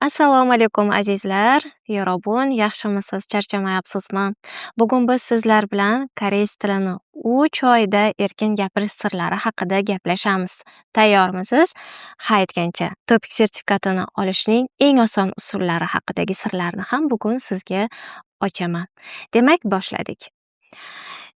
Assalomu alaykum azizlar. Yorobun, yaxshimisiz? Charchamayapsizmi? Bugun biz sizlar bilan koreys tilini 3 oyda erkin gapirish sirlari haqida gaplashamiz. Tayyormisiz? Ha aytgancha, topik sertifikatini olishning eng oson usullari haqidagi sirlarni ham bugun sizga ochaman. Demak, boshladik.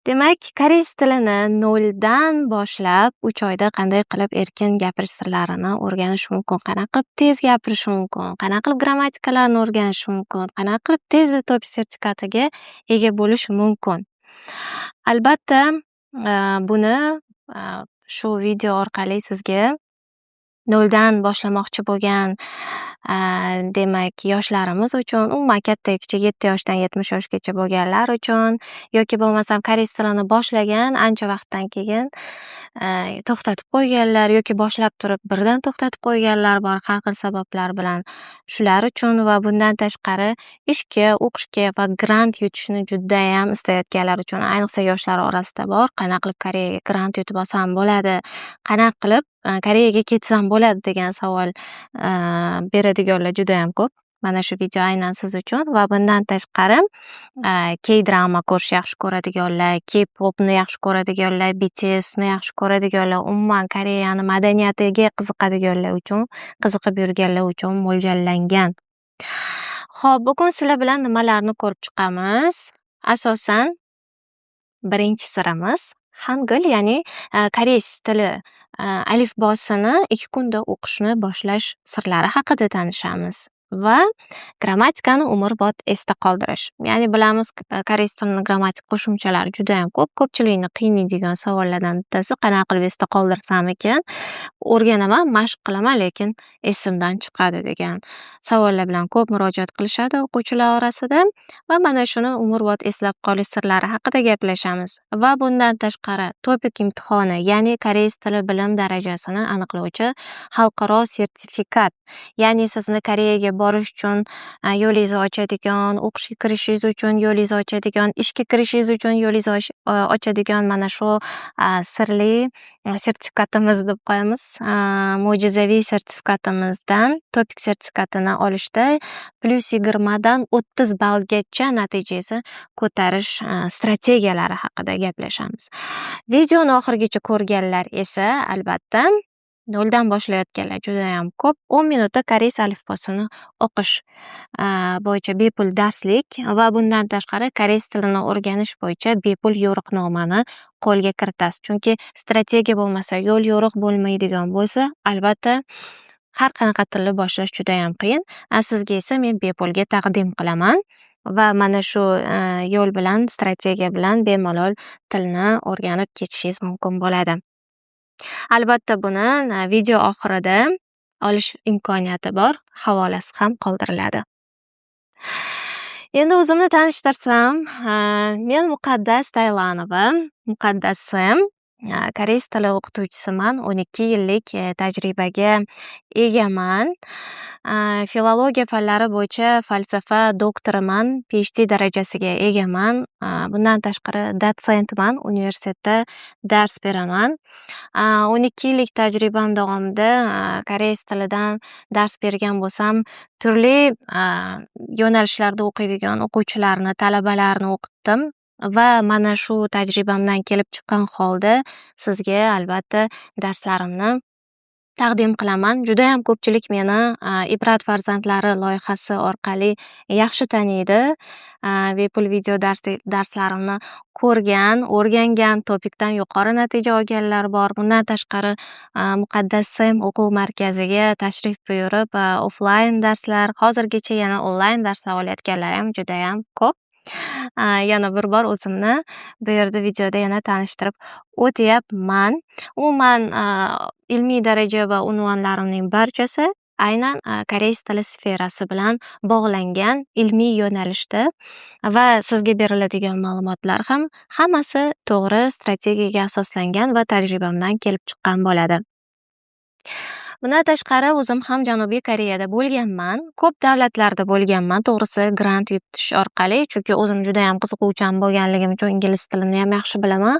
Demak, koreys tilini 0 dan boshlab 3 oyda qanday qilib erkin gapirish sirlarini o'rganish mumkin, qanaqa qilib tez gapirish mumkin, qanaqa qilib grammatikalarni o'rganish mumkin, qanaqa qilib tezda topik sertifikatiga ega bo'lish mumkin. Albatta, buni shu video orqali sizga 0 dan boshlamoqchi bo'lgan demak yoshlarimiz uchun, umuman katta kichik 7 yoshdan 70 yoshgacha bo'lganlar uchun yoki bo'lmasam koreys tilini boshlagan, ancha vaqtdan keyin to'xtatib qo'yganlar yoki boshlab turib birdan to'xtatib qo'yganlar bor har xil sabablar bilan. Shular uchun va bundan tashqari ishga, o'qishga va grant yutishni juda ham istayotganlar uchun, ayniqsa yoshlar orasida bor, qanaqa qilib Koreyaga grant yutib olsam bo'ladi, qanaqa qilib Koreyaga ketsam bo'ladi degan savol beradiganlar juda ham ko'p. Mana shu video aynan siz uchun va bundan tashqari K-drama ko'rishni yaxshi ko'radiganlar, K-popni yaxshi ko'radiganlar, BTSni yaxshi ko'radiganlar, umuman Koreyani madaniyatiga qiziqib yurganlar uchun mo'ljallangan. Xo'p, bugun sizlar bilan nimalarni ko'rib chiqamiz? Asosan birinchi sirimiz Hangul, ya'ni koreys tili alifbosini 2 kunda o'qishni boshlash sirlari haqida tanishamiz va grammatikani umrbod esda qoldirish. Ya'ni bilamiz, koreys tilini grammatik qo'shimchalari juda ham ko'p. Ko'pchilikni qiynaydigan savollardan bittasi qanaqa qilib esda qoldirsam ekan? O'rganaman, mashq qilaman, lekin esimdan chiqadi degan savollar bilan ko'p murojaat qilishadi o'quvchilar orasida va mana shuni umrbod eslab qolish sirlari haqida gaplashamiz. Va bundan tashqari topik imtihoni, ya'ni koreys tili bilim darajasini aniqlovchi xalqaro sertifikat, ya'ni sizni Koreyaga borish uchun yo'lingizni ochadigan, o'qishga kirishingiz uchun yo'lingizni ochadigan, ishga kirishingiz uchun yo'lingizni ochadigan mana shu sirli sertifikatimiz deb qo'yamiz. Mo'jizaviy sertifikatimizdan topik sertifikatini olishda +20 dan 30 ballgacha natijangizni ko'tarish strategiyalari haqida gaplashamiz. Videoni oxirigacha ko'rganlar esa albatta 0 dan boshlayotganlar juda ham ko'p. 10 minutda koreys alifbosini o'qish bo'yicha bepul darslik va bundan tashqari koreys tilini o'rganish bo'yicha bepul yo'riqnomani qo'lga kiritasiz. Chunki strategiya bo'lmasa, yo'l yo'riq bo'lmaydigan bo'lsa, albatta har qanaqa tilni boshlash juda ham qiyin. Sizga esa men bepulga taqdim qilaman va mana shu yo'l bilan, strategiya bilan bemalol tilni o'rganib ketishingiz mumkin bo'ladi. Albatta buni video oxirida olish imkoniyati bor, havolasi ham qoldiriladi. Endi o'zimni tanishtirsam, men Muqaddas Taylanova, Muqaddasim, koreys tili o'qituvchisiman, 12 yillik tajribaga egaman. Filologiya fanlari bo'yicha falsafa doktoriman, PhD darajasiga egaman. Bundan tashqari dotsentman, universitetda dars beraman. 12 yillik tajribam davomida koreys tilidan dars bergan bo'lsam, turli yo'nalishlarda o'qiydigan o'quvchilarni, talabalarni o'qitdim va mana shu tajribamdan kelib chiqqan holda sizga albatta darslarimni taqdim qilaman. Juda ham ko'pchilik meni Ibrat farzandlari loyihasi orqali yaxshi taniydi. Bepul video darslarimni ko'rgan, o'rgangan, topikdan yuqori natija olganlar bor. Bundan tashqari Muqaddasim o'quv markaziga tashrif buyurib, offlayn darslar, hozirgacha yana onlayn darslar olayotganlar ham juda ham ko'p. Yana bir bor o'zimni bu yerda videoda yana tanishtirib o'tyapman. Umuman ilmiy daraja va unvonlarimning barchasi aynan koreys tili sferasi bilan bog'langan ilmiy yo'nalishda va sizga beriladigan ma'lumotlar ham hammasi to'g'ri strategiyaga asoslangan va tajribamdan kelib chiqqan bo'ladi. Bundan tashqari o'zim ham Janubiy Koreyada bo'lganman, ko'p davlatlarda bo'lganman, to'g'risi grant yutish orqali, chunki o'zim juda ham qiziquvchan bo'lganligim uchun ingliz tilini ham yaxshi bilaman.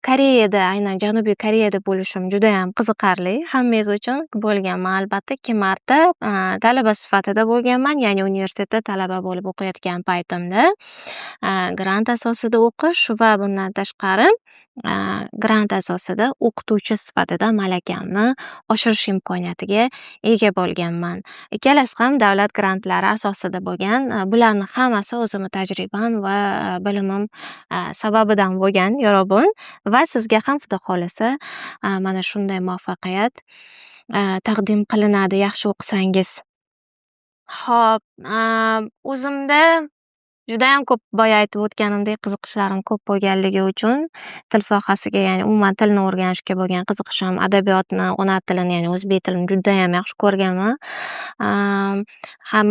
Koreyada, aynan Janubiy Koreyada bo'lishim judayam qiziqarli. Hammangiz uchun bo'lganman. Albatta 2 marta talaba sifatida bo'lganman, ya'ni universitetda talaba bo'lib o'qiyotgan paytimda grant asosida o'qish va bundan tashqari grant asosida o'qituvchi sifatida malakamni oshirish imkoniyatiga ega bo'lganman. Ikkalasi ham davlat grantlari asosida bo'lgan. Bularni hammasi o'zimni tajribam va bilimim sababidan bo'lgan, yorobun. Va sizga ham Xudo xolasa mana shunday muvaffaqiyat taqdim qilinadi yaxshi o'qisangiz. Xo'p, o'zimda judayam ko'p boya aytib o'tganimdek qiziqishlarim ko'p bo'lganligi uchun til sohasiga, ya'ni umuman tilni o'rganishga bo'lgan qiziqishim, adabiyotni, ona tilini, ya'ni o'zbek tilini judayam yaxshi ko'rganman.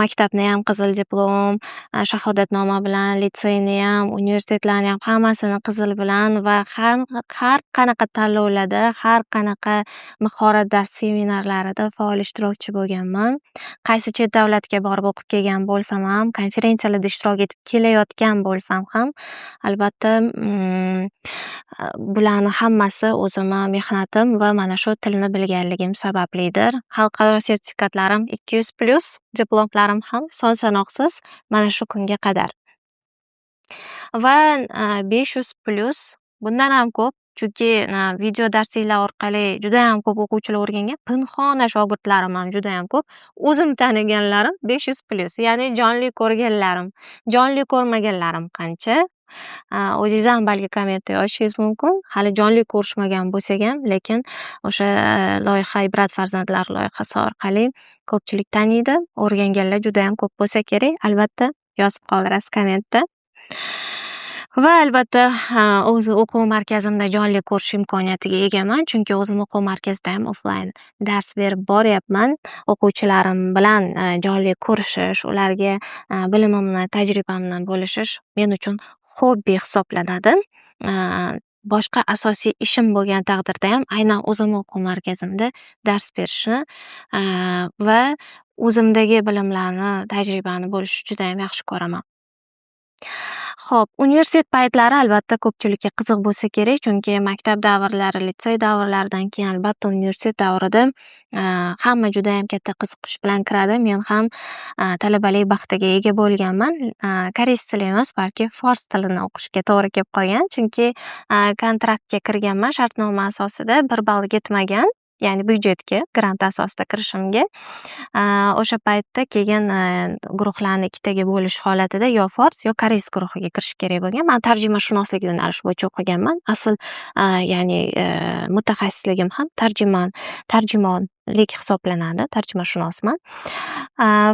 Maktabni ham qizil diplom, shahodatnoma bilan, litseyni ham, universitetlarni ham hammasini qizil bilan va har qanaqa tanlovlarda, har qanaqa mahorat dars seminarlarida faol ishtirokchi bo'lganman. Qaysi chet davlatga borib o'qib kelgan bo'lsam ham, konferensiyalarda ishtirok etib kelayotgan bo'lsam ham, albatta bularni hammasi o'zimni mehnatim va mana shu tilni bilganligim sabablidir. Xalqaro sertifikatlarim 200+ diplomlarim ham son sanoqsiz mana shu kunga qadar. Va 500+ bundan ham ko'p, chunki video darsliklar orqali judayam ko'p o'quvchilar o'rgangan. Pinhona shogirdlarim ham judayam ko'p. O'zim taniganlarim 500+, ya'ni jonli ko'rganlarim, jonli ko'rmaganlarim qancha. O'zingiz ham balki kommentda yozishingiz mumkin. Hali jonli ko'rishmagan bo'lsak ham, lekin o'sha loyiha Ibrat farzandlar loyihasi orqali ko'pchilik taniydi. O'rganganlar judayam ko'p bo'lsa kerak. Albatta yozib qoldirasiz kommentda. Va albatta o'zi o'quv markazimda jonli ko'rish imkoniyatiga egaman, chunki o'zim o'quv markazida ham offline dars berib boryapman. O'quvchilarim bilan jonli ko'rishish, ularga bilimimni, tajribamni bo'lishish men uchun hobbi hisoblanadi. Boshqa asosiy ishim bo'lgan taqdirda ham aynan o'zim o'quv markazimda dars berishni va o'zimdagi bilimlarni, tajribani bo'lishni juda ham yaxshi ko'raman. Xo'p, universitet paytlari albatta ko'pchilikka qiziq bo'lsa kerak, chunki maktab davrlari, litsey davrlaridan keyin albatta universitet davrida hamma juda ham katta qiziqish bilan kiradi. Men ham talabalik baxtiga ega bo'lganman. Koreys tili emas, balki fors tilini o'qishga to'g'ri kelib qolgan, chunki kontraktga kirganman shartnoma asosida 1 ball yetmagan. Ya'ni byudjetga, grant asosida kirishimga. O'sha paytda keyin guruhlarni ikkitaga bo'lish holatida yo fors, yo koreys guruhiga kirish kerak bo'lgan. Men tarjimashunoslik yo'nalishi bo'yicha o'qiganman. Asl ya'ni mutaxassisligim ham tarjimonlik hisoblanadi, tarjimashunosman.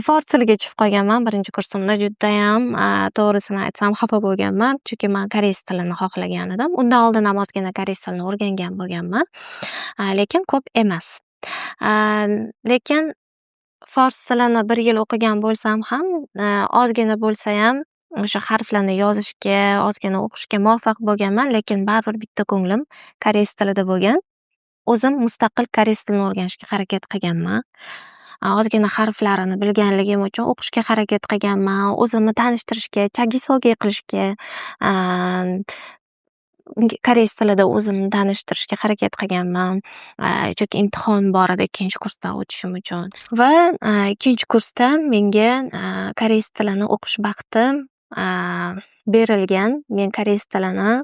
Fors tiliga tushib qolganman birinchi kursimda. Judayam to'g'risini aytsam xafa bo'lganman, chunki men koreys tilini xohlagan edim. Undan oldin ham ozgina koreys tilini o'rgangan bo'lganman, lekin ko'p emas. Lekin fors tilini 1 yil o'qigan bo'lsam ham, ozgina bo'lsa ham o'sha harflarni yozishga, ozgina o'qishga muvaffaq bo'lganman, lekin baribir bitta ko'nglim koreys tilida bo'lgan. O'zim mustaqil koreys tilini o'rganishga harakat qilganman. Ozgina harflarini bilganligim uchun o'qishga harakat qilganman, o'zimni tanishtirishga, chagisoge qilishga, koreys tilida o'zimni tanishtirishga harakat qilganman. Chunki imtihon bor edi 2-kursdan o'tishim uchun. Va 2-kursda menga koreys tilini o'qish baxti berilgan. Men koreys tilini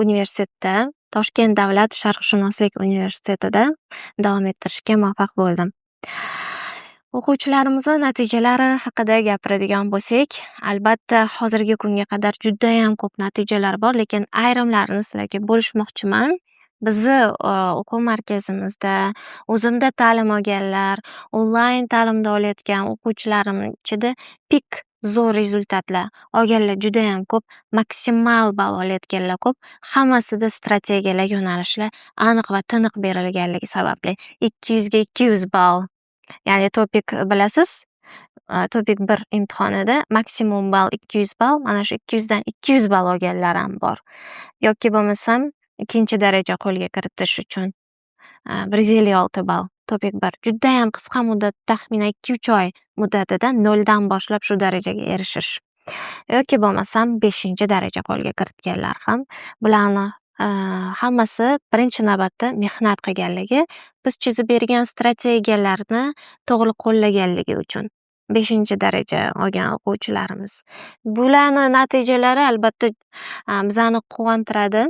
universitetda, Toshkent davlat sharqshunoslik universitetida davom ettirishga muvaffaq bo'ldim. O'quvchilarimizni natijalari haqida gapiradigan bo'lsak, albatta hozirgi kunga qadar judayam ko'p natijalar bor, lekin ayrimlarini sizlarga bo'lishmoqchiman. Bizni o'quv markazimizda o'zimda ta'lim olganlar, onlayn ta'limda olayotgan o'quvchilarim ichida pik zo'r rezultatlar olganlar judayam ko'p, maksimal ball olayotganlar ko'p. Hammasida strategiyalar, yo'nalishlar aniq va tiniq berilganligi sababli 200 ga 200 ball. Ya'ni topik bilasiz, topik 1 imtihonida maksimum ball 200 ball, mana shu 200 dan 200 ball olganlar ham bor. Yoki bo'lmasam 2-daraja qo'lga kiritish uchun 156 ball, topik 1. Juda ham qisqa muddat, taxminan 2-3 oy muddatida 0 dan boshlab shu darajaga erishish. Yoki bo'lmasam 5-daraja qo'lga kiritganlar ham. Bularni hammasi birinchi navbatda mehnat qilganligi, biz chizib bergan strategiyalarni to'g'ri qo'llaganligi uchun. 5-daraja olgan o'quvchilarimiz. Bularni natijalari albatta bizani quvontiradi.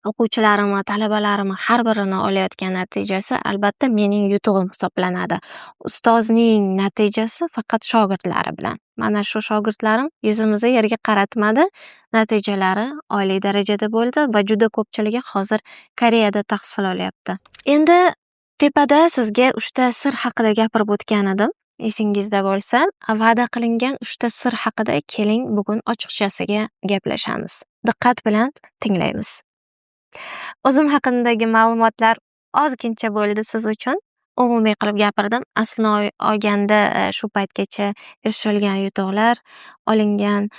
O'quvchilarimni, talabalarimni har birini olayotgan natijasi albatta mening yutug'im hisoblanadi. Ustozning natijasi faqat shogirdlari bilan. Mana shu shogirdlarim yuzimizni yerga qaratmadi. Natijalari oliy darajada bo'ldi va juda ko'pchiligi hozir Koreyada tahsil olyapti. Endi tepada sizga 3 sir haqida gapirib o'tgan edim. Esingizda bo'lsa, va'da qilingan 3 sir haqida keling bugun ochiqchasiga gaplashamiz. Diqqat bilan tinglaymiz. O'zim haqimdagi ma'lumotlar ozgincha bo'ldi siz uchun. Umumiy qilib gapirdim. Aslini olganda shu paytgacha erishilgan yutuqlar, olingan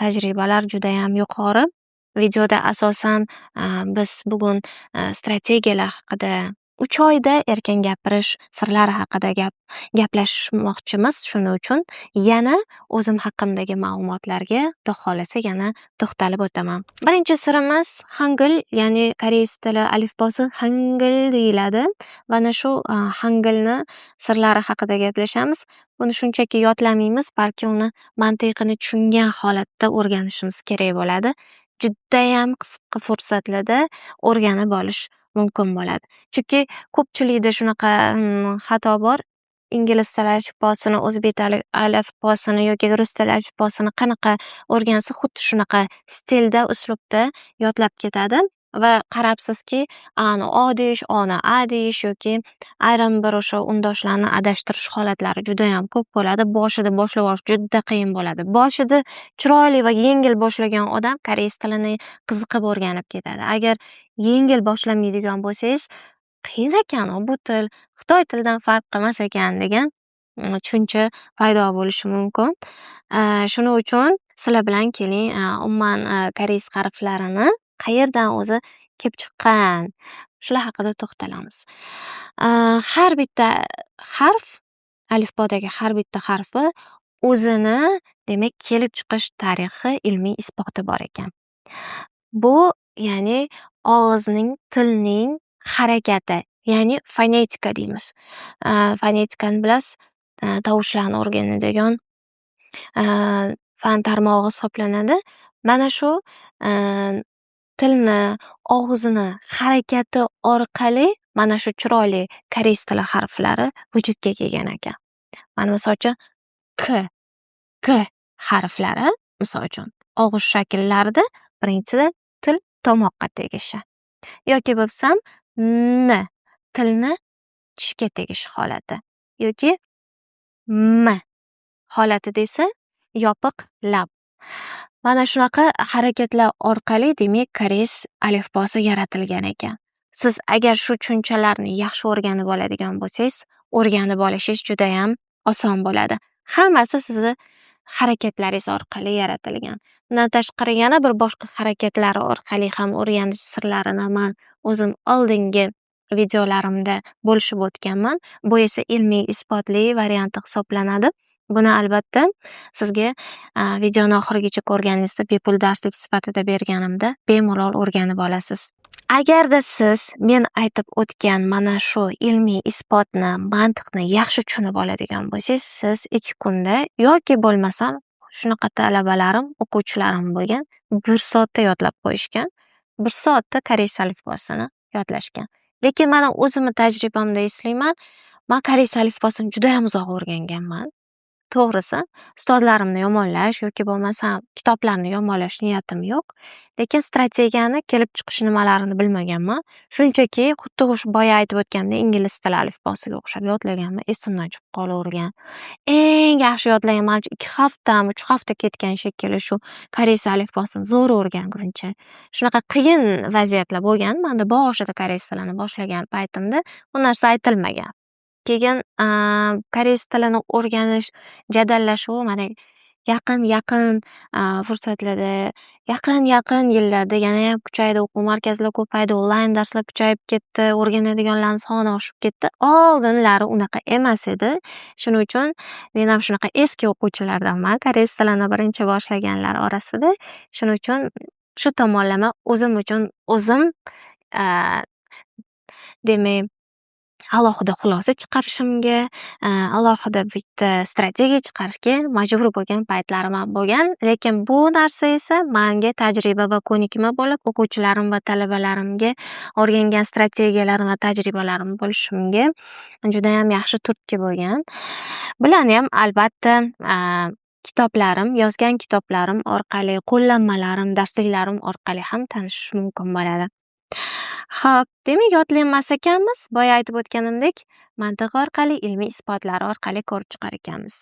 tajribalar judayam yuqori. Videoda asosan biz bugun strategiyalar haqida, 3 oyda erkin gapirish sirlari haqida gaplashmoqchimiz. Shuning uchun yana o'zim haqimdagi ma'lumotlarga Xudo xolasa yana to'xtalib o'taman. Birinchi sirimiz Hangul, ya'ni koreys tili alifbosi Hangul deyiladi. Mana shu Hangulni sirlari haqida gaplashamiz. Buni shunchaki yodlamaymiz, balki uni mantiqini tushungan holatda o'rganishimiz kerak bo'ladi. Judayam qisqa fursatlarda o'rganib olish mumkin bo'ladi. Chunki ko'pchilikda shunaqa xato bor. Ingliz tili alifbosini, o'zbek tili alifbosini yoki rus tili alifbosini qanaqa o'rgansa, xuddi shunaqa stilda, uslubda yodlab ketadi va qarabsizki, ani o deyish, oni a deyish yoki ayrim bir o'sha undoshlarni adashtirish holatlari judayam ko'p bo'ladi. Boshida boshlab olish juda qiyin bo'ladi. Boshida chiroyli va yengil boshlagan odam koreys tilini qiziqib o'rganib ketadi. Agar yengil boshlamaydigan bo'lsangiz, qiyin ekan bu til, Xitoy tilidan farq qilmas ekan degan tushuncha paydo bo'lishi mumkin. Shuning uchun sizlar bilan keling, umuman koreys harflarini qayerdan o'zi kelib chiqqan, shular haqida to'xtalamiz. Har bitta harf, alifbodagi har bitta harfi o'zini, demak, kelib chiqish tarixi, ilmiy isboti bor ekan. Bu, ya'ni og'izning, tilning harakati, ya'ni fonetika deymiz. Fonetikani bilasiz, tovushlarni o'rganadigan fan tarmog'i hisoblanadi. Mana shu tilni, og'izni harakati orqali mana shu chiroyli koreys tili harflari vujudga kelgan ekan. Mana misol uchun K harflari, misol uchun og'iz shakllarida birinchisi til tomoqqa tegishi. Yoki bo'lsam N tilni tishga tegish holati. Yoki M holati desa yopiq lab. Mana shunaqa harakatlar orqali demak koreys alifbosi yaratilgan ekan. Siz agar shu tushunchalarni yaxshi o'rganib oladigan bo'lsangiz, o'rganib olishingiz juda ham oson bo'ladi. Hammasi sizni harakatlaringiz orqali yaratilgan. Bundan tashqari yana bir boshqa harakatlar orqali ham o'rganish sirlarini men o'zim oldingi videolarimda bo'lishib o'tganman. Bu esa ilmiy isbotli varianti hisoblanadi. Buni albatta sizga videoni oxirigacha ko'rganingizda bepul darslik sifatida berganimda bemalol o'rganib olasiz. Agarda siz men aytib o'tgan mana shu ilmiy isbotni, mantiqni yaxshi tushunib oladigan bo'lsangiz, siz 2 kunda yoki bo'lmasam shunaqa talabalarim, o'quvchilarim bo'lgan, 1 soatda yodlab qo'yishgan. 1 soatda koreys alifbosini yodlashgan. Lekin mana o'zimni tajribamda eslayman, men koreys alifbosini juda ham uzoq o'rganganman. To'g'risi, ustozlarimni yomonlash yoki bo'lmasam kitoblarni yomonlash niyatim yo'q. Lekin strategiyani kelib chiqish nimalarini bilmaganman. Shunchaki xuddi o'sha boya aytib o'tganimdek ingliz tili alifbosiga o'xshab yodlaganman, esimdan chiqib qolavergan. Eng yaxshi yodlagan menimcha 2 haftami, 3 hafta ketgan shekilli shu koreys alifbosini zo'r o'rganguncha. Shunaqa qiyin vaziyatlar bo'lgan. Menda boshida koreys tilini boshlagan paytimda bu narsa aytilmagan. Keyin koreys tilini o'rganish jadallashuvi mana yaqin fursatlarda, yaqin yillarda yana ham kuchaydi, o'quv markazlari ko'paydi, onlayn darslar kuchayib ketdi, o'rganadiganlarning soni oshib ketdi. Oldinlari unaqa emas edi. Shuning uchun men ham shunaqa eski o'quvchilardanman, koreys tilini birinchi boshlaganlar orasida. Shuning uchun shu tomonlama o'zim uchun o'zim demak alohida xulosa chiqarishimga, alohida bitta strategiya chiqarishga majbur bo'lgan paytlarim ham bo'lgan. Lekin bu narsa esa menga tajriba va ko'nikma bo'lib, o'quvchilarim va talabalarimga o'rgangan strategiyalarim va tajribalarim bo'lishimga judayam yaxshi turtki bo'lgan. Bularni ham albatta kitoblarim, yozgan kitoblarim orqali, qo'llanmalarim, darsliklarim orqali ham tanishish mumkin bo'ladi. Xo'p, demak yodlayolmas ekanmiz. Boya aytib o'tganimdek, mantiq orqali, ilmiy isbotlar orqali ko'rib chiqar ekanmiz.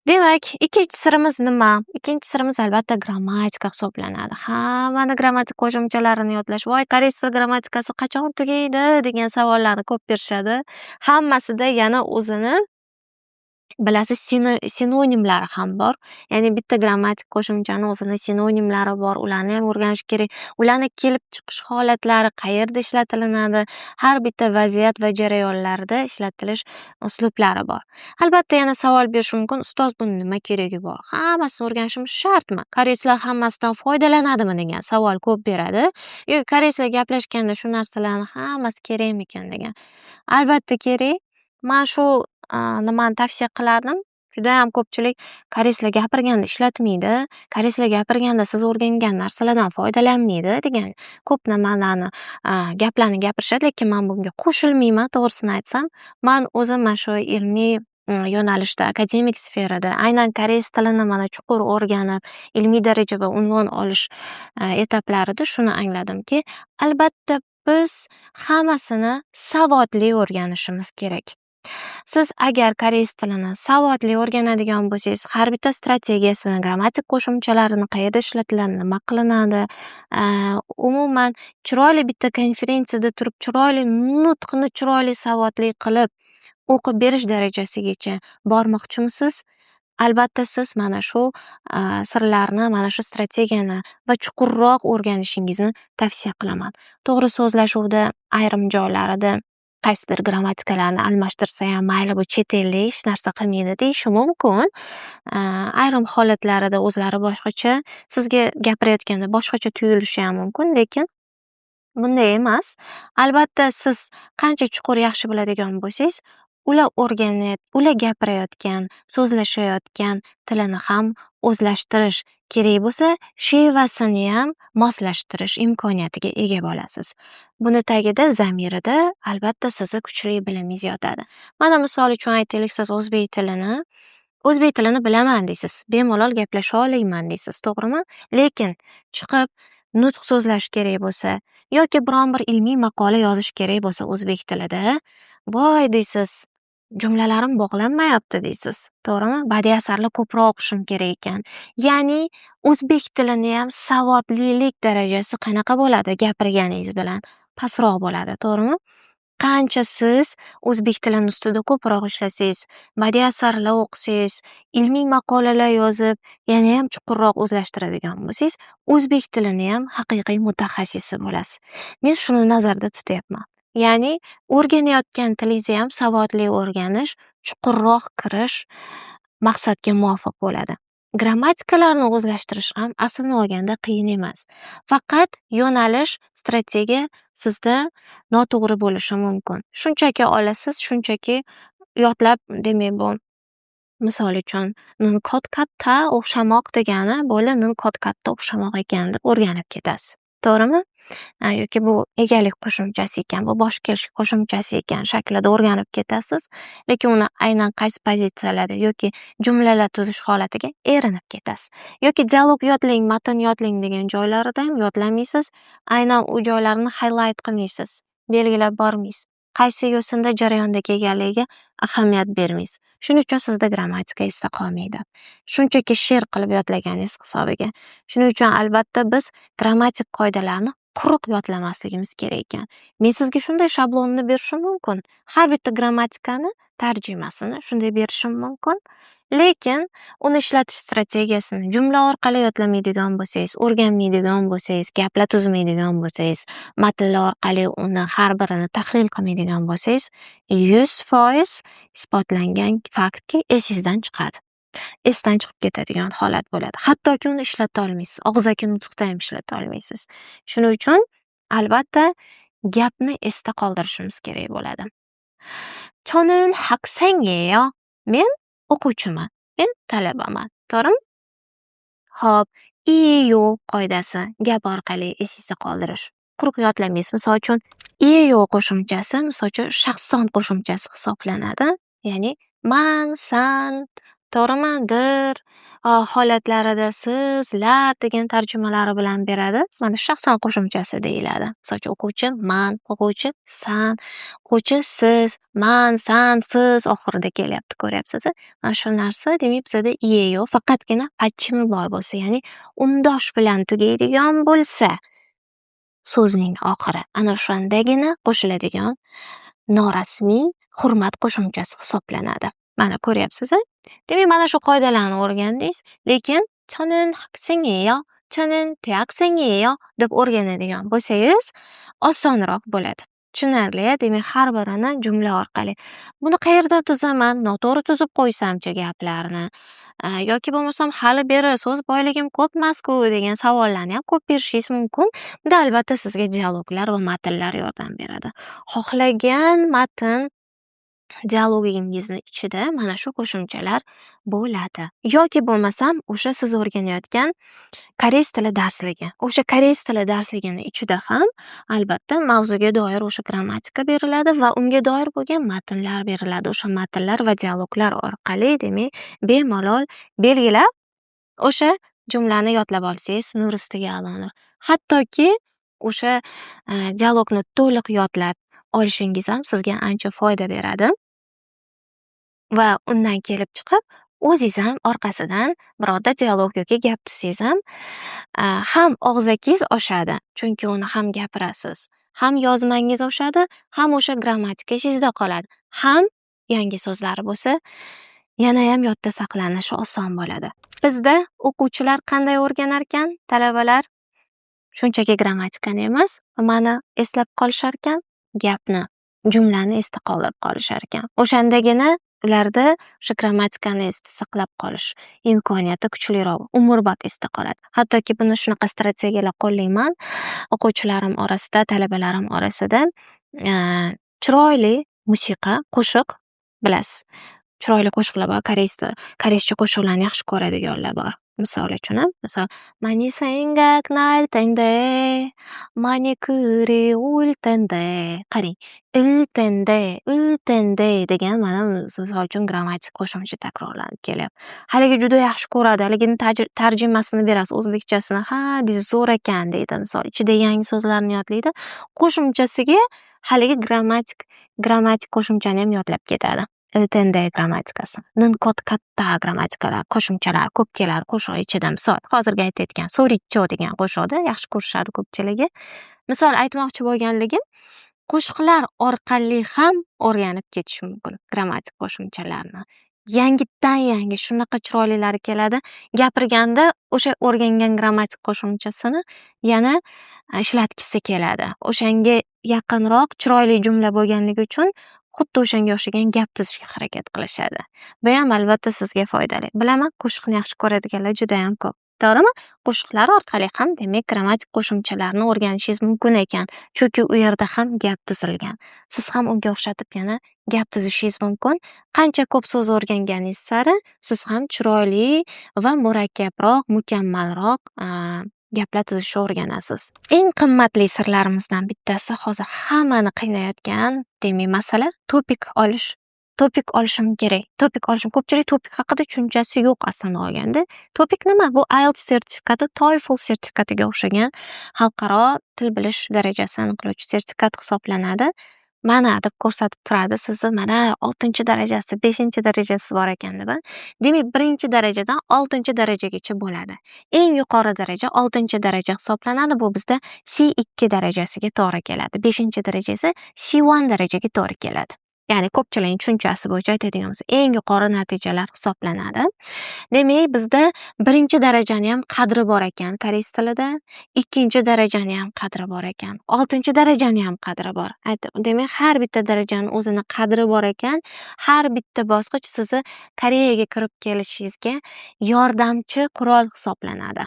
Demak, ikkinchi sirimiz nima? Ikkinchi sirimiz albatta grammatika hisoblanadi. Hammani grammatik qo'shimchalarini yodlash, voy, koreys tili grammatikasi qachon tugaydi degan savollarni ko'p berishadi. Hammasida yana o'zini bilasiz, sinonimlari ham bor. Ya'ni bitta grammatik qo'shimchani o'zini sinonimlari bor. Ularni ham o'rganish kerak. Ularni kelib chiqish holatlari qayerda ishlatilinadi, har bitta vaziyat va jarayonlarda ishlatilish uslublari bor. Albatta yana savol berish mumkin, ustoz, buni nima keragi bor? Hammasini o'rganishimiz shartmi? Koreyslar hammasidan foydalanadimi degan savol ko'p beradi. Yo'q, koreyslar gaplashganda shu narsalarni hammasi kerakmikan degan. Albatta kerak. Men shu nimani tavsiya qilardim. Judayam ko'pchilik koreyslar gapirganda ishlatmaydi, koreyslar gapirganda siz o'rgangan narsalardan foydalanmaydi degan ko'p nimalarni, gaplarni gapirishadi, lekin men bunga qo'shilmayman, to'g'risini aytsam. Men o'zim mana shu ilmiy yo'nalishda, akademik sferada aynan koreys tilini mana chuqur o'rganib, ilmiy daraja va unvon olish etaplarida shuni angladimki, albatta biz hammasini savodli o'rganishimiz kerak. Siz agar koreys tilini savodli o'rganadigan bo'lsangiz, har bitta strategiyasini, grammatik qo'shimchalarini qayerda ishlatiladi, nima qilinadi, umuman chiroyli bitta konferensiyada turib, chiroyli nutqni chiroyli savodli qilib o'qib berish darajasigacha bormoqchimisiz? Albatta siz mana shu sirlarni, mana shu strategiyani va chuqurroq o'rganishingizni tavsiya qilaman. To'g'ri so'zlashuvda ayrim joylarida qaysidir grammatikalarni almashtirsa ham mayli, bu chet ellik hech narsa qilmaydi deyishi mumkin. Ayrim holatlarida o'zlari boshqacha, sizga gapirayotganda boshqacha tuyulishi ham mumkin, lekin bunday emas. Albatta siz qancha chuqur yaxshi biladigan bo'lsangiz, ular gapirayotgan, so'zlashayotgan tilini ham o'zlashtirish kerak bo'lsa, shevasini ham moslashtirish imkoniyatiga ega bo'lasiz. Buni tagida, zamirida albatta sizni kuchli bilimingiz yotadi. Mana misol uchun aytaylik, siz o'zbek tilini bilaman deysiz, bemalol gaplasha olaman deysiz, to'g'rimi? Lekin chiqib nutq so'zlash kerak bo'lsa yoki biron bir ilmiy maqola yozish kerak bo'lsa o'zbek tilida, voy deysiz, jumlalarim bog'lanmayapti deysiz, to'g'rimi? Badiiy asarlar ko'proq o'qishim kerak ekan. Ya'ni o'zbek tilini ham savodlilik darajasi qanaqa bo'ladi? Gapirganingiz bilan pastroq bo'ladi, to'g'rimi? Qancha siz o'zbek tilini ustida ko'proq ishlasangiz, badiiy asarlar o'qisangiz, ilmiy maqolalar yozib, yana ham chuqurroq o'zlashtiradigan bo'lsangiz, o'zbek tilini ham haqiqiy mutaxassisi bo'lasiz. Men shuni nazarda tutyapman. Ya'ni o'rganayotgan tilingizni ham savodli o'rganish, chuqurroq kirish maqsadga muvofiq bo'ladi. Grammatikalarni o'zlashtirish ham aslini olganda qiyin emas. Faqat yo'nalish, strategiya sizda noto'g'ri bo'lishi mumkin. Shunchaki olasiz, shunchaki yodlab, demak bu misol uchun katta o'xshamoq degani bo'ldi, katta o'xshamoq ekan deb o'rganib ketasiz. To'g'rimi? Yoki bu egalik qo'shimchasi ekan, bu bosh kelish qo'shimchasi ekan shaklida o'rganib ketasiz, lekin uni aynan qaysi pozitsiyalarda yoki jumlalar tuzish holatiga erinib ketasiz. Yoki dialog yodlang, matn yodlang degan joylarida ham yodlamaysiz, aynan u joylarni highlight qilmaysiz, belgilab bormaysiz. Qaysi yo'sinda jarayondagi ekanligiga ahamiyat bermaysiz. Shuning uchun sizda grammatika esda qolmaydi. Shunchaki she'r qilib yodlaganingiz hisobiga. Shuning uchun albatta biz grammatik qoidalarni quruq yodlamasligimiz kerak ekan. Men sizga shunday shablonni berishim mumkin. Har bitta grammatikani tarjimasini shunday berishim mumkin. Lekin uni ishlatish strategiyasini jumla orqali yodlamaydigan bo'lsangiz, o'rganmaydigan bo'lsangiz, gaplar tuzmaydigan bo'lsangiz, matnlar orqali uni har birini tahlil qilmaydigan bo'lsangiz, 100% isbotlangan faktki esingizdan chiqadi. esdan chiqib ketadigan holat bo'ladi. Hattoki uni ishlata olmaysiz. Og'zaki nutqda ham ishlata olmaysiz. Shuning uchun albatta gapni esda qoldirishimiz kerak bo'ladi. 저는 학생이에요. Men o'quvchiman. Men talabaman. To'g'rimi? Xo'p, "iyo" qoidasi gap orqali esingizda qoldirish. Quruq yodlamaysiz. Misol uchun, "iyo" qo'shimchasi, misol uchun, shaxson qo'shimchasi hisoblanadi. Ya'ni man, san, to'g'rimi? Dir holatlarida sizlar degan tarjimalari bilan beradi. Mana shaxson qo'shimchasi deyiladi. Misol uchun, o'quvchi man, o'quvchi san, o'quvchi siz, man, san, siz oxirida kelyapti, ko'ryapsiz. Mana shu narsa demak bizada "iyo" faqatgina почему bor bo'lsa, ya'ni undosh bilan tugaydigan bo'lsa, so'zning oxiri ana o'shandagina qo'shiladigan norasmiy hurmat qo'shimchasi hisoblanadi. Mana ko'ryapsiz. Demak, mana shu qoidalarni o'rgandingiz, lekin "저는 학생이에요", "저는 대학생이에요" deb o'rganadigan bo'lsangiz osonroq bo'ladi. Tushunarli, demak har birini jumla orqali. Buni qayerdan tuzaman? Noto'g'ri tuzib qo'ysamchi gaplarni? Yoki bo'lmasam hali beri so'z boyligim ko'pmas-ku degan savollarni ham ko'p berishingiz mumkin. Bunda albatta sizga dialoglar va matnlar yordam beradi. Xohlagan matn dialogingizni ichida mana shu qo'shimchalar bo'ladi. Yoki bo'lmasam o'sha siz o'rganayotgan koreys tili darsligi. O'sha koreys tili darsligini ichida ham albatta mavzuga doir o'sha grammatika beriladi va unga doir bo'lgan matnlar beriladi. O'sha matnlar va dialoglar orqali demak bemalol belgilab o'sha jumlani yodlab olsangiz nur ustiga alo. Hattoki o'sha dialogni to'liq yodlab olishingiz ham sizga ancha foyda beradi. Va undan kelib chiqib, o'zingiz ham orqasidan birorta dialog yoki gap tuzsangiz ham og'zakingiz oshadi. Chunki uni ham gapirasiz. Ham yozmangiz oshadi, ham o'sha grammatika esingizda qoladi. Ham yangi so'zlar bo'lsa, yana ham yodda saqlanishi oson bo'ladi. Bizda o'quvchilar qanday o'rganar ekan, talabalar shunchaki grammatikani emas, nimani eslab qolishar ekan? Gapni, jumlani esda qoldirib qolishar ekan. O'shandagina ularda o'sha grammatikani esda saqlab qolish imkoniyati kuchliroq, umrbod esda qoladi. Hattoki buni shunaqa strategiyalar qo'llayman. O'quvchilarim orasida, talabalarim orasida chiroyli musiqa, qo'shiq bilasiz. Chiroyli qo'shiqlar bor, koreyscha qo'shiqlarni yaxshi ko'radiganlar bor. Misol uchun, "Mani sengak nal tende, mani kuri ul tende". Qarang, il tende degan mana misol uchun grammatik qo'shimcha takrorlanib kelyapti. Haligi juda yaxshi ko'radi, haligini tarjimasini berasiz, o'zbekchasini, "Ha, deysiz, zo'r ekan" deydi. Misol ichida yangi so'zlarni yodlaydi, qo'shimchasiga haligi grammatik qo'shimchani ham yodlab ketadi. Tende grammatikasi. Katta grammatikalar, qo'shimchalar ko'p keladi qo'shiq ichida. Misol, hozirgi aytayotgan "So'richo" degan qo'shiqda yaxshi ko'rishadi ko'pchiligi. Misol aytmoqchi bo'lganligim, qo'shiqlar orqali ham o'rganib ketish mumkin grammatik qo'shimchalarni. Yangi shunaqa chiroylilari keladi. Gapirganda o'sha o'rgangan grammatik qo'shimchasini yana ishlatgisi keladi. O'shanga yaqinroq chiroyli jumla bo'lganligi uchun xuddi o'shanga o'xshagan gap tuzishga harakat qilishadi. Bu ham albatta sizga foydali. Bilaman, qo'shiqni yaxshi ko'radiganlar juda ham ko'p. To'g'rimi? Qo'shiqlar orqali ham demak grammatik qo'shimchalarni o'rganishingiz mumkin ekan. Chunki u yerda ham gap tuzilgan. Siz ham unga o'xshatib yana gap tuzishingiz mumkin. Qancha ko'p so'z o'rganganingiz sari siz ham chiroyli va murakkabroq, mukammalroq gaplar tuzishni o'rganasiz. Eng qimmatli sirlarimizdan bittasi hozir hammani qiynayotgan demak masala topik olish. Topik olishim kerak. Ko'pchilik topik haqida tushunchasi yo'q aslini olganda. Topik nima? Bu IELTS sertifikati, TOEFL sertifikatiga o'xshagan xalqaro til bilish darajasini aniqlovchi sertifikat hisoblanadi. Mana deb ko'rsatib turadi sizni, mana 6-darajasi, 5-darajasi bor ekan deb. Demak, 1-darajadan 6-darajagacha bo'ladi. Eng yuqori daraja 6-daraja hisoblanadi. Bu bizda C2 darajasiga to'g'ri keladi. 5-darajasi C1 darajaga to'g'ri keladi. Ya'ni ko'pchilikning tushunchasi bo'yicha aytadigan bo'lsak, eng yuqori natijalar hisoblanadi. Demak, bizda birinchi darajani ham qadri bor ekan koreys tilida, ikkinchi darajani ham qadri bor ekan, 6-chi darajani ham qadri bor. Demak, har bitta darajani o'zini qadri bor ekan. Har bitta bosqich sizni Koreyaga kirib kelishingizga yordamchi qurol hisoblanadi.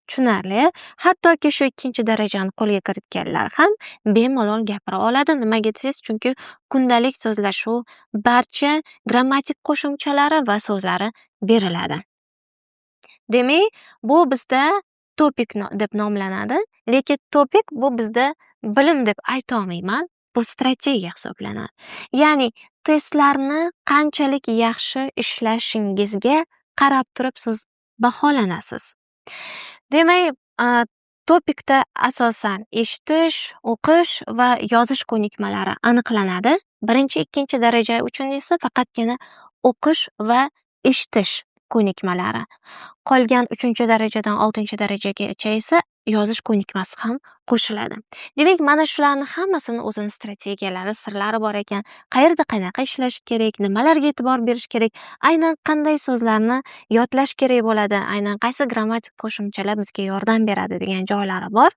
Tushunarli. Hattoki shu 2-darajani qo'lga kiritganlar ham bemalol gapira oladi. Nimaga desangiz, chunki kundalik so'zlashuv, barcha grammatik qo'shimchalari va so'zlari beriladi. Demak, bu bizda topik deb nomlanadi, lekin topik bu bizda bilim deb ayta olmayman. Bu strategiya hisoblanadi. Ya'ni testlarni qanchalik yaxshi ishlashingizga qarab turib siz baholanasiz. Demak, topikda asosan eshitish, o'qish va yozish ko'nikmalari aniqlanadi. Birinchi, ikkinchi daraja uchun esa faqatgina o'qish va eshitish ko'nikmalari. Qolgan 3-darajadan 6-darajagacha esa yozish ko'nikmasi ham qo'shiladi. Demak, mana shularni hammasini o'zini strategiyalari, sirlari bor ekan. Qayerda qanaqa ishlash kerak, nimalarga e'tibor berish kerak, aynan qanday so'zlarni yodlash kerak bo'ladi, aynan qaysi grammatik qo'shimchalar bizga yordam beradi degan joylari bor.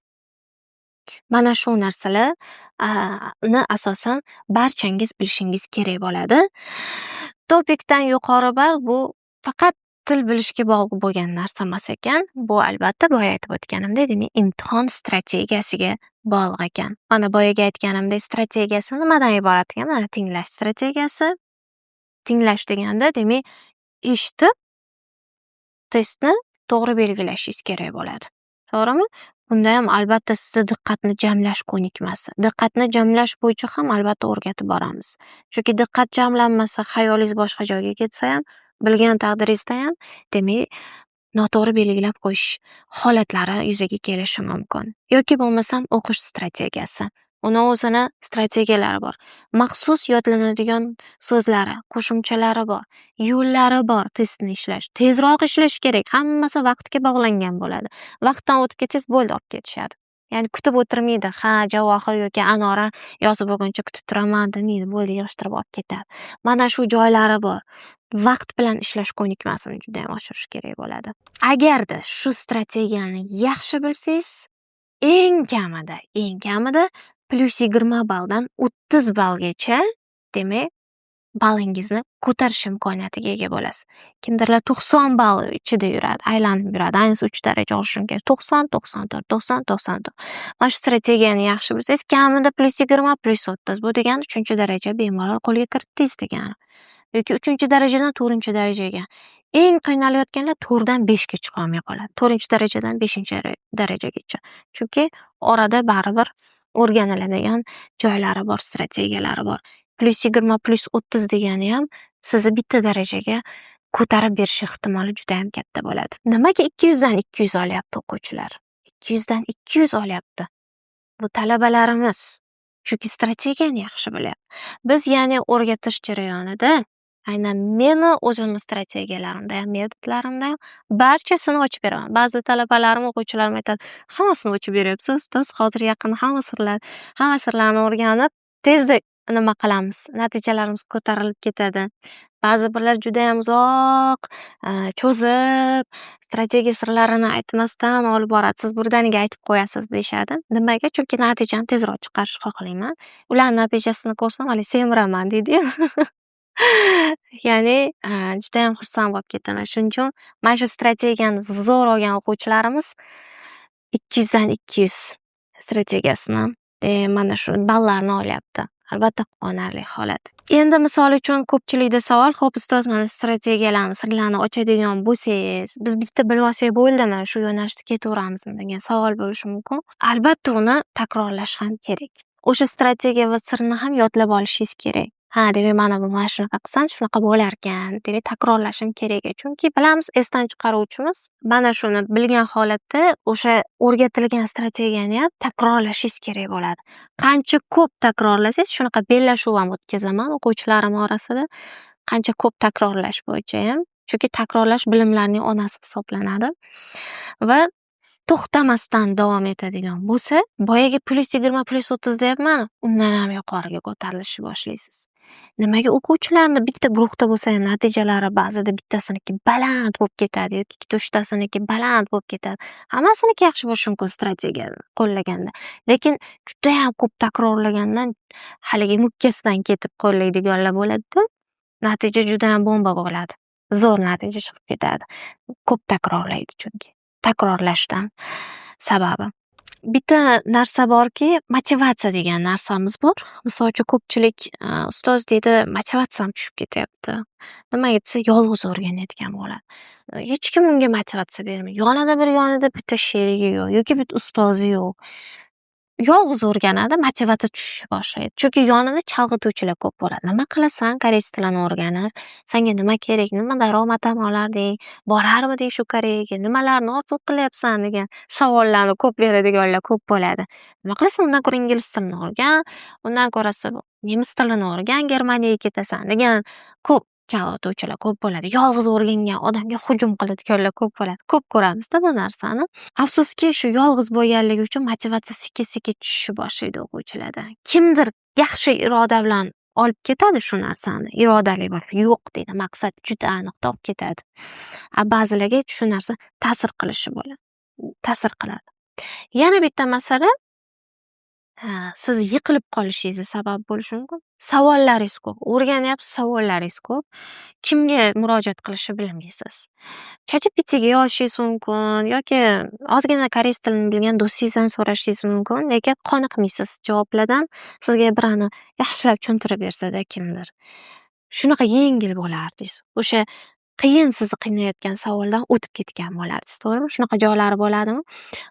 Mana shu narsalarni asosan barchangiz bilishingiz kerak bo'ladi. Topikdan yuqori ball bu faqat til bilishga bog'liq bo'lgan narsa emas ekan. Bu albatta boya aytib o'tganimdek, demak, imtihon strategiyasiga bog'liq ekan. Mana boyaga aytganimdek, strategiyasi nimadan iborat ekan? Mana tinglash strategiyasi. Tinglash deganda, demak, eshitib testni to'g'ri belgilashingiz kerak bo'ladi. To'g'rimi? Bunda ham albatta sizni diqqatni jamlash ko'nikmasi. Diqqatni jamlash bo'yicha ham albatta o'rgatib boramiz. Chunki diqqat jamlanmasa, xayolingiz boshqa joyga ketsa ham, bilgan taqdiringizda ham, demak, noto'g'ri belgilab qo'yish holatlari yuzaga kelishi mumkin. Yoki bo'lmasam o'qish strategiyasi. Uni o'zini strategiyalari bor. Maxsus yodlanadigan so'zlari, qo'shimchalari bor, yo'llari bor testni ishlash. Tezroq ishlash kerak. Hammasi vaqtga bog'langan bo'ladi. Vaqtdan o'tib ketsangiz bo'ldi, olib ketishadi. Ya'ni kutib o'tirmaydi. Ha, Javohir yoki Anora yozib bo'lguncha kutib turaman demaydi, bo'ldi, yig'ishtirib olib ketadi. Mana shu joylari bor. Vaqt bilan ishlash ko'nikmasini juda ham oshirish kerak bo'ladi. Agarda shu strategiyani yaxshi bilsangiz, eng kamida +20 balldan 30 ballgacha, demak, ballingizni ko'tarish imkoniyatiga ega bo'lasiz. Kimdirlar 90 ball ichida yuradi, aylanib yuradi. Ayniqsa 3 daraja olishim kerak. 90, 94, 90, 94. Mana shu strategiyani yaxshi bilsangiz, kamida +20, +30. Bu degani 3-daraja bemalol qo'lga kiritdingiz degani. Yoki 3-darajadan 4-darajaga. Eng qiynalayotganlar 4dan 5ga chiqa olmay qoladi. 4-darajadan 5-darajagacha. Chunki orada baribir o'rganiladigan joylari bor, strategiyalari bor. +20, +30 degani ham sizni bitta darajaga ko'tarib berish ehtimoli juda ham katta bo'ladi. Nimaga 200 dan 200 olyapti o'quvchilar? 200 dan 200 olyapti. Bu talabalarimiz. Chunki strategiyani yaxshi bilyapti. Biz ya'ni o'rgatish jarayonida aynan meni o'zimni strategiyalarimda ham, metodlarimda ham barchasini ochib beraman. Ba'zi talabalarim, o'quvchilarim aytadi, hammasini ochib beryapsiz, ustoz, hozir yaqin hamma sirlarni o'rganib, tezda nima qilamiz, natijalarimiz ko'tarilib ketadi. Ba'zi birlar juda ham uzoq cho'zib, strategiya sirlarini aytmasdan olib boradi. Siz birdaniga aytib qo'yasiz deyshadi. Nimaga? Chunki natijani tezroq chiqarishni xohlayman. Ular natijasini ko'rsam, hali semiraman deydi-yu. Ya'ni juda ham xursand bo'lib ketaman. Shuning uchun mana shu strategiyani zo'r olgan o'quvchilarimiz 200 dan 200 strategiyasini mana shu ballarni olyapti. Albatta quvonarli holat. Endi misol uchun ko'pchilikda savol, xo'p ustoz, mana strategiyalarni, sirlarni ochadigan bo'lsangiz, biz bitta bilib olsak bo'ldimi, shu yo'nalishda ketaveramizmi degan savol bo'lishi mumkin. Albatta uni takrorlash ham kerak. O'sha strategiya va sirni ham yodlab olishingiz kerak. Ha, demak, mana bu mana shunaqa qilsam, shunaqa bo'lar ekan, demak, takrorlashim kerak. Chunki bilamiz, esdan chiqaruvchimiz mana shuni bilgan holatda o'sha o'rgatilgan strategiyani ham takrorlashingiz kerak bo'ladi. Qancha ko'p takrorlasangiz, shunaqa bellashuv ham o'tkazaman o'quvchilarim orasida. Qancha ko'p takrorlash bo'yicha ham. Chunki takrorlash bilimlarning onasi hisoblanadi. Va to'xtamasdan davom etadigan bo'lsa, boyagi +20 +30 deyapman, undan ham yuqoriga ko'tarilishni boshlaysiz. Nimaga o'quvchilarni bitta guruhda bo'lsa ham natijalari ba'zida bittasiniki baland bo'lib ketadi yoki ikkita uchtasiniki baland bo'lib ketadi. Hammasiniki yaxshi bo'lishi mumkin strategiyani qo'llaganda. Lekin juda ham ko'p takrorlagandan haligi mukkasidan ketib qo'llaydiganlar bo'ladi-da, natija juda ham bomba bo'ladi. Zo'r natija chiqib ketadi. Ko'p takrorlaydi chunki. Takrorlashdan sababi. Bitta narsa borki, motivatsiya degan narsamiz bor. Misol uchun ko'pchilik ustoz deydi, motivatsiyam tushib ketyapti. Nimaga desa, yolg'iz o'rganayotgan bo'ladi. Hech kim unga motivatsiya bermaydi. Yonida bitta sherigi yo'q yoki bitta ustozi yo'q. Yolg'iz o'rganadi, motivatsiya tushishni boshlaydi. Chunki yonida chalg'ituvchilar ko'p bo'ladi. Nima qilasan koreys tilini o'rganib? Senga nima kerak? Nima daromad ham olarding? Borarmiding shu Koreyaga? Nimalarni orzu qilyapsan degan savollarni ko'p beradiganlar ko'p bo'ladi. Nima qilasan? Undan ko'ra ingliz tilini o'rgan, undan ko'rasi nemis tilini o'rgan, Germaniyaga ketasan degan ko'p chalg'ituvchilar ko'p bo'ladi. Yolg'iz o'rgangan odamga hujum qiladiganlar ko'p bo'ladi. Ko'p ko'ramizda bu narsani. Afsuski, shu yolg'iz bo'lganligi uchun motivatsiya sekin-sekin tushishni boshlaydi o'quvchilarda. Kimdir yaxshi iroda bilan olib ketadi shu narsani. Irodali bo'lib, yo'q deydi, maqsad juda aniq topib ketadi. Ba'zilarga shu narsa ta'sir qilishi bo'ladi. Ta'sir qiladi. Yana bitta masala, siz yiqilib qolishingiz sabab bo'lishi mumkin. Savollaringiz ko'p. O'rganyapsiz, savollaringiz ko'p. Kimga murojaat qilishni bilmaysiz. ChatGPTga yozishingiz mumkin yoki ozgina koreys tilini bilgan do'stingizdan so'rashingiz mumkin, lekin qoniqmaysiz javoblardan. Sizga birani yaxshilab tushuntirib bersa-da kimdir. Shunaqa yengil bo'lardingiz. O'sha qiyin sizni qiynayotgan savoldan o'tib ketgan bo'lardingiz, to'g'rimi? Shunaqa joylari bo'ladimi?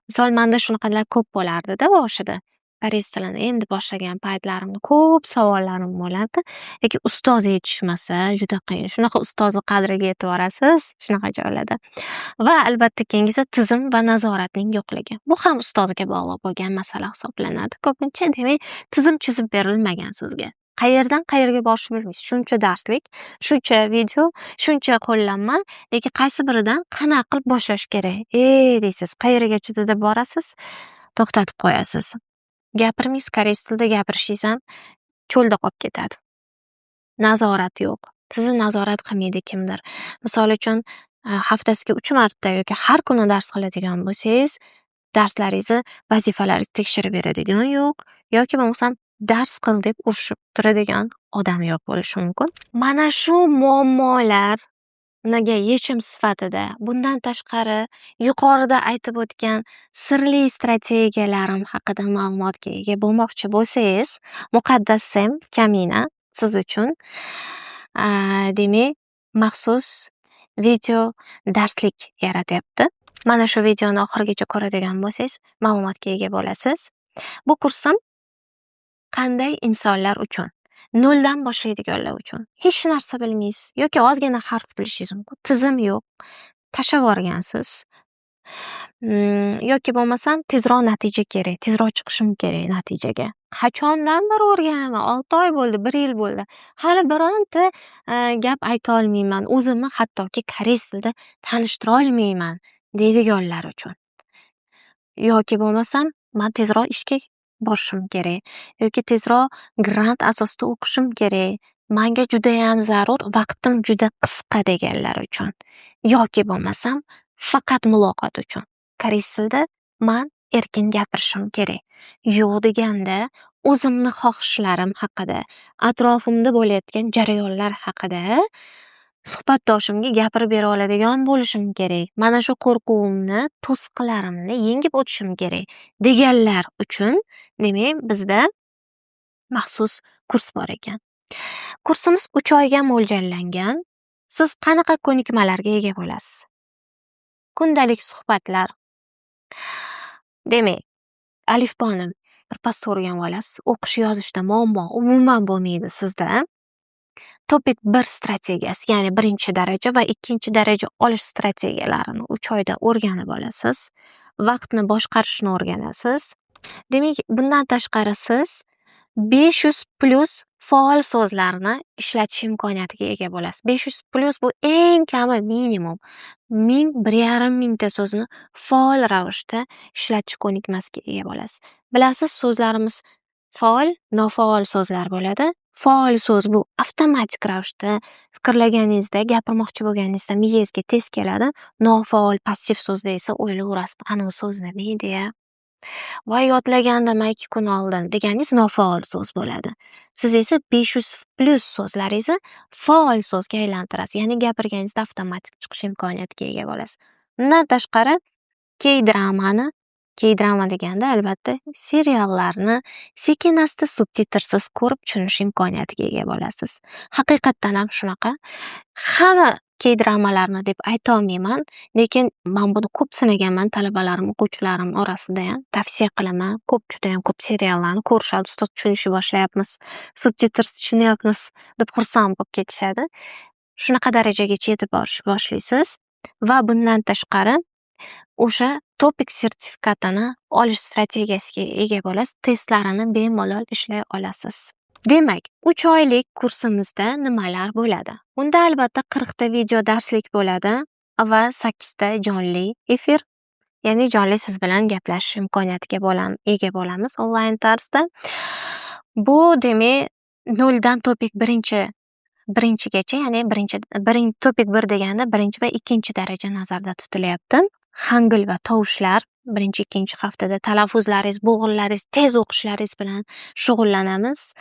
Misol, menda shunaqalar ko'p bo'lardi-da boshida. Koreys tilini endi boshlagan paytlarimda ko'p savollarim bo'lardi. Lekin ustoz yetishmasa juda qiyin. Shunaqa ustozni qadriga yetib borasiz shunaqa joylarda. Va albatta keyingisi tizim va nazoratning yo'qligi. Bu ham ustozga bog'liq bo'lgan masala hisoblanadi. Ko'pincha demak tizim chizib berilmagan sizga. Qayerdan qayerga borishni bilmaysiz. Shuncha darslik, shuncha video, shuncha qo'llanma, lekin qaysi biridan qanaqa qilib boshlash kerak? Deysiz, qayergacha deb borasiz, to'xtatib qo'yasiz. Gapirmaysiz, koreys tilida gapirishingiz ham cho'lda qolib ketadi. Nazorat yo'q. Sizni nazorat qilmaydi kimdir. Misol uchun, haftasiga 3 marta yoki har kuni dars qiladigan bo'lsangiz, darslaringizni, vazifalaringizni tekshirib beradigan yo'q yoki bo'lmasam dars qil deb urishib turadigan odam yo'q bo'lishi mumkin. Mana shu muammolar nega yechim sifatida bundan tashqari yuqorida aytib o'tgan sirli strategiyalarim haqida ma'lumotga ega bo'lmoqchi bo'lsangiz, Muqaddas Sam Kamina siz uchun demak maxsus video darslik yaratyapti. Mana shu videoni oxirigacha ko'radigan bo'lsangiz, ma'lumotga ega bo'lasiz. Bu kursim qanday insonlar uchun? Noldan boshlaydiganlar uchun. Hech narsa bilmaysiz yoki ozgina harf bilishingiz mumkin. Tizim yo'q. Tashlab yuborgansiz. Yoki bo'lmasam tezroq natija kerak, tezroq chiqishim kerak natijaga. Qachondandir o'rganaman, 6 oy bo'ldi, 1 yil bo'ldi. Hali bironta gap ayta olmayman. O'zimni hattoki koreys tilida tanishtira olmayman deydiganlar uchun. Yoki bo'lmasam men tezroq ishga borishim kerak yoki tezroq grant asosida o'qishim kerak. Menga juda ham zarur, vaqtim juda qisqa deganlar uchun. Yoki bo'lmasam faqat muloqot uchun. Koreys tilida men erkin gapirishim kerak. Yo'q deganda o'zimni xohishlarim haqida, atrofimda bo'layotgan jarayonlar haqida suhbatdoshimga gapirib bera oladigan bo'lishim kerak. Mana shu qo'rquvimni, to'siqlarimni yengib o'tishim kerak deganlar uchun demak bizda maxsus kurs bor ekan. Kursimiz 3 oyga mo'ljallangan. Siz qanaqa ko'nikmalarga ega bo'lasiz? Kundalik suhbatlar. Demak, alifboni birpasda o'rganib olasiz. O'qish yozishda muammo umuman bo'lmaydi sizda. Topik 1 strategiyasi, ya'ni 1-daraja va 2-daraja olish strategiyalarini 3 oyda o'rganib olasiz. Vaqtni boshqarishni o'rganasiz. Demak, bundan tashqari siz 500+ faol so'zlarni ishlatish imkoniyatiga ega bo'lasiz. 500+ bu eng kami minimum 1,5 mingta so'zni faol ravishda ishlatish ko'nikmasiga ega bo'lasiz. Bilasiz, so'zlarimiz faol, nofaol so'zlar bo'ladi. Faol so'z bu avtomatik ravishda fikrlaganingizda, gapirmoqchi bo'lganingizda miyangizga tez keladi. Nofaol, passiv so'zda esa o'ylayverasiz, ana u so'z nima edi ya? Voy, yodlagandim 2 kun oldin deganingiz nofaol so'z bo'ladi. Siz esa 500+ so'zlaringizni faol so'zga aylantirasiz. Ya'ni gapirganingizda avtomatik chiqish imkoniyatiga ega bo'lasiz. Undan tashqari K-drama deganda albatta seriallarni sekin-asta subtitrsiz ko'rib tushunish imkoniyatiga ega bo'lasiz. Haqiqatdan ham shunaqa. Hamma K-dramalarni deb aytolmayman, lekin men buni ko'p sinaganman. Talabalarim, o'quvchilarim orasida ham tavsiya qilaman. Juda ham ko'p seriallarni ko'rishadi, ustoz tushunishni boshlayapmiz, subtitrsiz tushunyapmiz deb xursand bo'lib ketishadi. Shunaqa darajagacha yetib boshlaysiz va bundan tashqari o'sha topik sertifikatini olish strategiyasiga ega bo'lasiz. Testlarini bemalol ishlay olasiz. Demak, 3 oylik kursimizda nimalar bo'ladi? Unda albatta 40 ta video darslik bo'ladi va 8 ta jonli efir, ya'ni jonli siz bilan gaplashish imkoniyatiga ega bo'lamiz onlayn tarzda. Bu demak, 0 dan topik birinchigacha, ya'ni topik 1 deganda 1 va 2 daraja nazarda tutilyapti. Hangul va tovushlar 1-2 haftada talaffuzlaringiz, bo'g'inlaringiz, tez o'qishlaringiz bilan shug'ullanamiz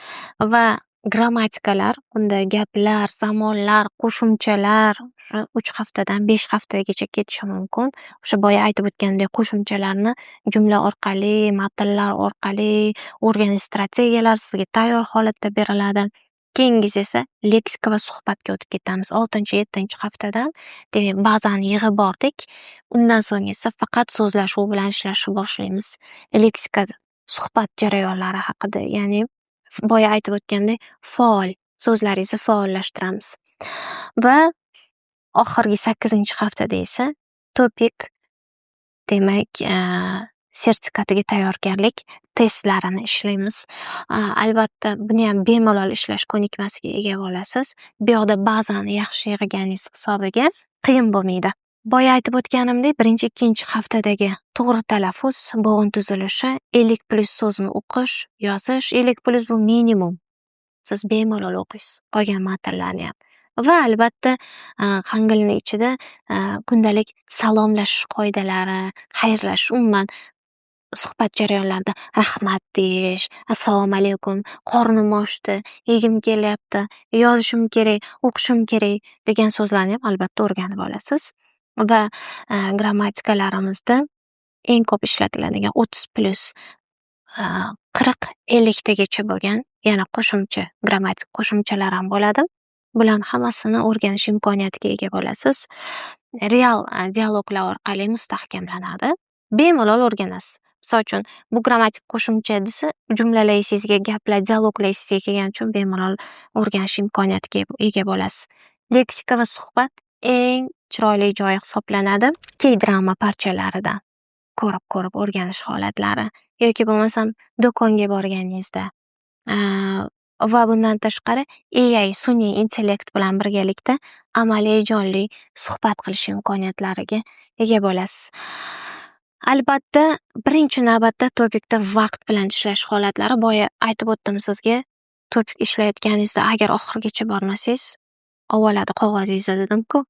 va grammatikalar, unda gaplar, zamonlar, qo'shimchalar 3 haftadan 5 haftagacha ketishi mumkin. O'sha boya aytib o'tgandek qo'shimchalarni jumla orqali, matnlar orqali o'rganish strategiyalari sizga tayyor holatda beriladi. Keyingisi esa leksika va suhbatga o'tib ketamiz. 6-7 haftadan, demak, bazani yig'ib bordik. Undan so'ng esa faqat so'zlashuv bilan ishlashni boshlaymiz. Leksika, suhbat jarayonlari haqida, ya'ni boya aytib o'tgandek faol so'zlaringizni faollashtiramiz. Va oxirgi 8-haftada esa topik, demak, sertifikatiga tayyorgarlik testlarini ishlaymiz. Albatta, buni ham bemalol ishlash ko'nikmasiga ega bo'lasiz. Bu yoqda bazani yaxshi yig'ganingiz hisobiga qiyin bo'lmaydi. Boya aytib o'tganimdek, 1-2 haftadagi to'g'ri talaffuz, bo'g'in tuzilishi, 50+ so'zni o'qish, yozish. 50+ bu minimum. Siz bemalol o'qiysiz qolgan matnlarni ham. Va albatta, hangilni ichida kundalik salomlashish qoidalari, xayrlashish, umuman suhbat jarayonlarida rahmat deyish, assalomu alaykum, qornim ochdi, yegim kelyapti, yozishim kerak, o'qishim kerak degan so'zlarni ham albatta o'rganib olasiz. Va grammatikalarimizda eng ko'p ishlatiladigan 30+, 40-50 tagacha bo'lgan yana qo'shimcha grammatik qo'shimchalar ham bo'ladi. Bularni hammasini o'rganish imkoniyatiga ega bo'lasiz. Real dialoglar orqali mustahkamlanadi. Bemalol o'rganasiz. Misol uchun, bu grammatik qo'shimcha desa, jumlalaringizga, gaplar, dialoglaringizga kelgani uchun bemalol o'rganish imkoniyatiga ega bo'lasiz. Leksika va suhbat eng chiroyli joyi hisoblanadi. K-drama parchalaridan ko'rib o'rganish holatlari yoki bo'lmasam do'konga borganingizda va bundan tashqari AI, sun'iy intellekt bilan birgalikda amaliy jonli suhbat qilish imkoniyatlariga ega bo'lasiz. Albatta, birinchi navbatda topikda vaqt bilan ishlash holatlari. Boya aytib o'tdim sizga, topik ishlayotganingizda agar oxirigacha bormasangiz, avvalada qog'ozingizda dedim-ku,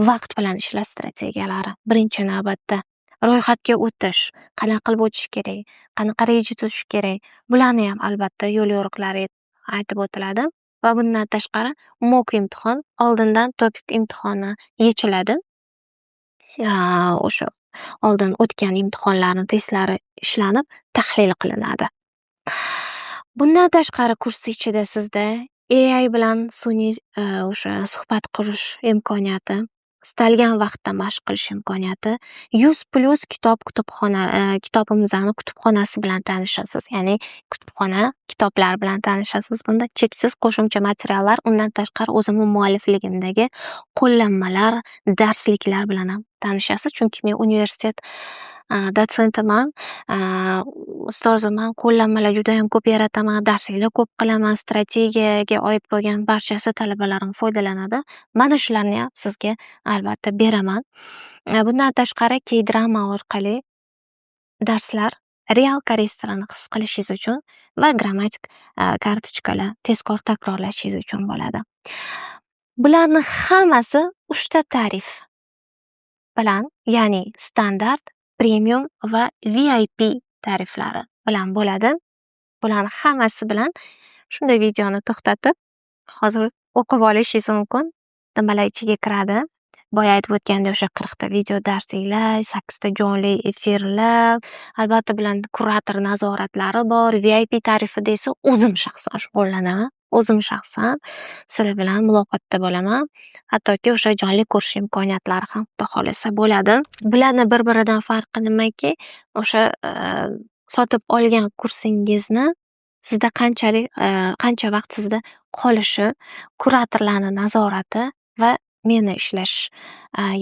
vaqt bilan ishlash strategiyalari. Birinchi navbatda ro'yxatga o'tish, qanaqa qilib o'tish kerak, qanaqa reja tuzish kerak, bularni ham albatta yo'l yo'riqlari aytib o'tiladi. Va bundan tashqari mock imtihon, oldindan topik imtihoni yechiladi. O'sha oldin o'tgan imtihonlarning testlari ishlanib, tahlil qilinadi. Bundan tashqari kurs ichida sizda AI bilan sun'iy o'sha suhbat qurish imkoniyati, istalgan vaqtda mashq qilish imkoniyati, 100+ kitobimizni kutubxonasi bilan tanishasiz. Ya'ni kutubxona, kitoblar bilan tanishasiz. Bunda cheksiz qo'shimcha materiallar, undan tashqari o'zimning muallifligimdagi qo'llanmalar, darsliklar bilan ham tanishasiz. Chunki men universitet dotsentiman, ustoziman, qo'llanmalar judayam ko'p yarataman, darsliklar ko'p qilaman, strategiyaga oid bo'lgan barchasi talabalarim foydalanadi. Mana shularniyam sizga albatta beraman. Bundan tashqari K-drama orqali darslar real koreys tilini his qilishingiz uchun va grammatik kartochkalar tezkor takrorlashingiz uchun bo'ladi. Bularni hammasi 3 ta tarif bilan, ya'ni standart, premium va VIP tariflari bilan bo'ladi. Bularni hammasi bilan shunday videoni to'xtatib, hozir o'qib olishingiz mumkin. Nimalar ichiga kiradi? Boya aytib o'tgandek, o'sha 40 ta video darsliklar, 8 ta jonli efirlar, albatta bilan kurator nazoratlari bor. VIP tarifida esa o'zim shaxsan shug'ullanaman. O'zim shaxsan sizlar bilan muloqotda bo'laman. Hattoki o'sha jonli ko'rish imkoniyatlari ham xudo xolasa bo'ladi. Bularni bir-biridan farqi nimaki? O'sha sotib olgan kursingizni sizda qancha vaqt sizda qolishi, kuratorlarning nazorati va meni ishlash,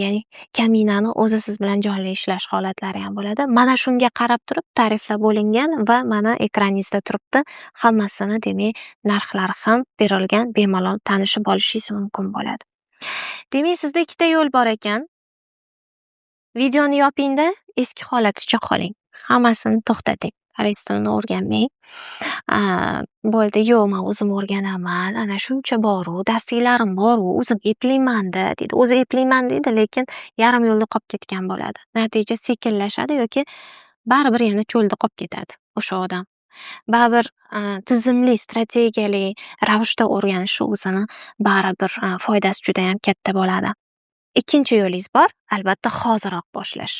ya'ni kaminani o'zi siz bilan jonli ishlash holatlari ham bo'ladi. Mana shunga qarab turib tariflar bo'lingan va mana ekraningizda turibdi. Hammasini demak narxlari ham berilgan, bemalol tanishib olishingiz mumkin bo'ladi. Demak, sizda ikkita yo'l bor ekan. Videoni yoping-da, eski holaticha qoling. Hammasini to'xtating. Koreys tilini o'rganmang. Bo'ldi, yo'q, men o'zim o'rganaman. Ana shuncha bor-u, darsliklarim bor-u, o'zim eplayman-da deydi. O'zi eplayman deydi, lekin yarim yo'lda qolib ketgan bo'ladi. Natija sekinlashadi yoki baribir yana cho'lda qolib ketadi o'sha odam. Baribir tizimli, strategiyali ravishda o'rganishi o'zini baribir foydasi juda ham katta bo'ladi. Ikkinchi yo'lingiz bor, albatta hoziroq boshlash.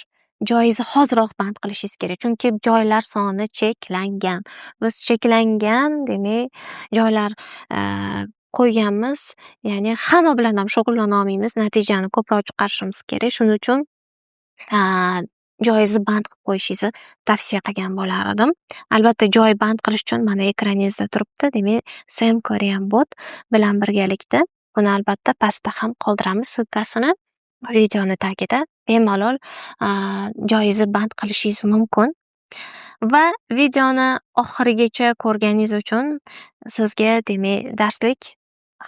Joyingizni hoziroq band qilishingiz kerak, chunki joylar soni cheklangan. Biz cheklangan, demak, joylar qo'yganmiz, ya'ni hamma bilan ham shug'ullana olmaymiz, natijani ko'proq chiqarishimiz kerak. Shuning uchun joyingizni band qilib qo'yishingizni tavsiya qilgan bo'lar edim. Albatta joy band qilish uchun mana ekraningizda turibdi. Demak, Sam Korean Bot bilan birgalikda buni albatta pastda ham qoldiramiz ссылкасini. Videoni tagida bemalol joyingizni band qilishingiz mumkin. Va videoni oxirigacha ko'rganingiz uchun sizga demak darslik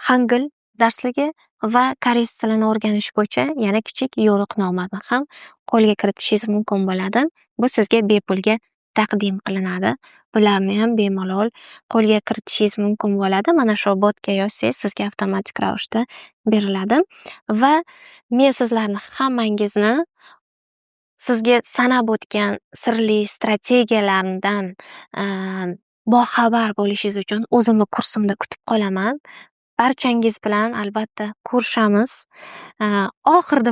Hangul darsligi va koreys tilini o'rganish bo'yicha yana kichik yo'riqnomani ham qo'lga kiritishingiz mumkin bo'ladi. Bu sizga bepulga taqdim qilinadi. Bularni ham bemalol qo'lga kiritishingiz mumkin bo'ladi. Mana shu botga yozsangiz sizga avtomatik ravishda beriladi va men sizlarni hammangizni sizga sanab o'tgan sirli strategiyalardan boxabar bo'lishingiz uchun o'zimni kursimda kutib qolaman. Barchangiz bilan albatta ko'rishamiz.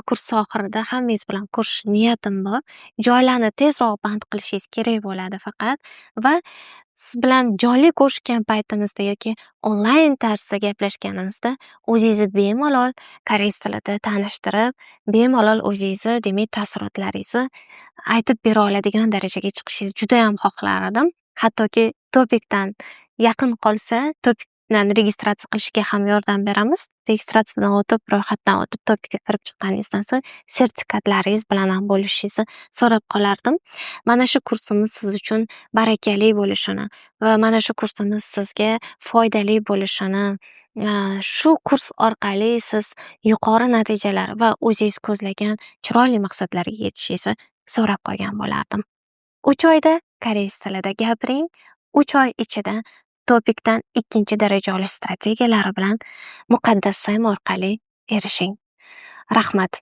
Kurs oxirida hammangiz bilan ko'rish niyatim bor. Joylarni tezroq band qilishingiz kerak bo'ladi faqat va siz bilan jonli ko'rishgan paytimizda yoki onlayn tarzda gaplashganimizda o'zingizni bemalol koreys tilida tanishtirib, bemalol o'zingizni demak taassurotlaringizni aytib bera oladigan darajaga chiqishingizni juda ham xohlar edim. Hattoki topikdan yaqin qolsa, topikdan registratsiya qilishga ham yordam beramiz. Registratsiyadan o'tib, ro'yxatdan o'tib, topikka kirib chiqqaningizdan so'ng sertifikatlaringiz bilan ham bo'lishingizni so'rab qolardim. Mana shu kursimiz siz uchun barakali bo'lishini va mana shu kursimiz sizga foydali bo'lishini, shu kurs orqali siz yuqori natijalar va o'zingiz ko'zlagan chiroyli maqsadlarga yetishingizni so'rab qolgan bo'lardim. 3 oyda koreys tilida gapiring. 3 oy ichida topikdan 2-daraja olish strategiyalari bilan muqaddas Sam orqali erishing. Rahmat.